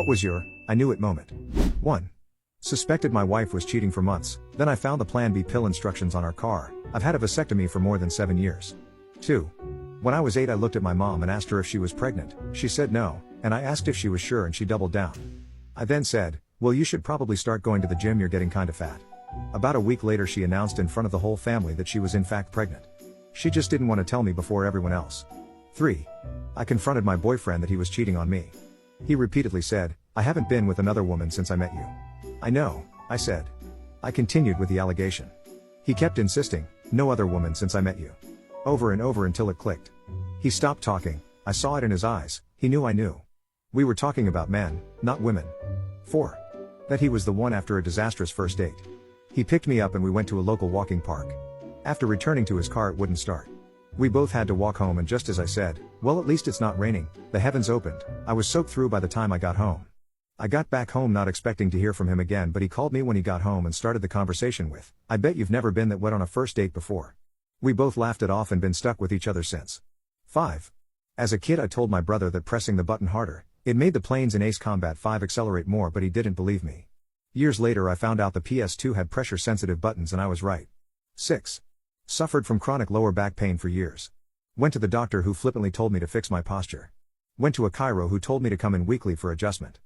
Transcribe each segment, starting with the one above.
What was your, I knew it moment? 1. Suspected my wife was cheating for months, then I found the Plan B pill instructions on our car. I've had a vasectomy for more than 7 years. 2. When I was 8 I looked at my mom and asked her if she was pregnant. She said no, and I asked if she was sure and she doubled down. I then said, well, you should probably start going to the gym, you're getting kinda fat. About a week later she announced in front of the whole family that she was in fact pregnant. She just didn't want to tell me before everyone else. 3. I confronted my boyfriend that he was cheating on me. He repeatedly said, I haven't been with another woman since I met you. I know, I said. I continued with the allegation. He kept insisting, no other woman since I met you. Over and over until it clicked. He stopped talking, I saw it in his eyes, he knew I knew. We were talking about men, not women. 4. That he was the one after a disastrous first date. He picked me up and we went to a local walking park. After returning to his car it wouldn't start. We both had to walk home and just as I said, well at least it's not raining, the heavens opened, I was soaked through by the time I got home. I got back home not expecting to hear from him again, but he called me when he got home and started the conversation with, I bet you've never been that wet on a first date before. We both laughed it off and been stuck with each other since. 5. As a kid I told my brother that pressing the button harder, it made the planes in Ace Combat 5 accelerate more, but he didn't believe me. Years later I found out the PS2 had pressure sensitive buttons and I was right. 6. Suffered from chronic lower back pain for years. Went to the doctor who flippantly told me to fix my posture. Went to a chiro who told me to come in weekly for adjustment.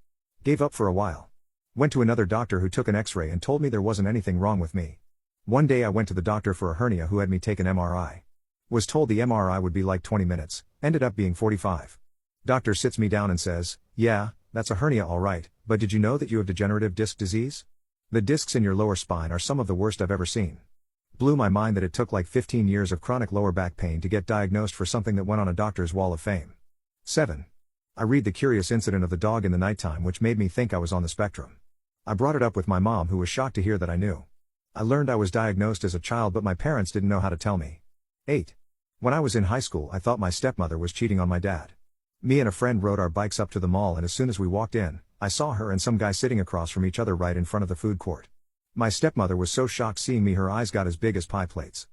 Gave up for a while. Went to another doctor who took an x-ray and told me there wasn't anything wrong with me. One day I went to the doctor for a hernia who had me take an MRI. Was told the MRI would be like 20 minutes, ended up being 45. Doctor sits me down and says, yeah, that's a hernia alright, but did you know that you have degenerative disc disease? The discs in your lower spine are some of the worst I've ever seen. Blew my mind that it took like 15 years of chronic lower back pain to get diagnosed for something that went on a doctor's wall of fame. 7. I read the curious incident of the dog in the nighttime which made me think I was on the spectrum. I brought it up with my mom who was shocked to hear that I knew. I learned I was diagnosed as a child but my parents didn't know how to tell me. 8. When I was in high school I thought my stepmother was cheating on my dad. Me and a friend rode our bikes up to the mall and as soon as we walked in, I saw her and some guy sitting across from each other right in front of the food court. My stepmother was so shocked seeing me her eyes got as big as pie plates.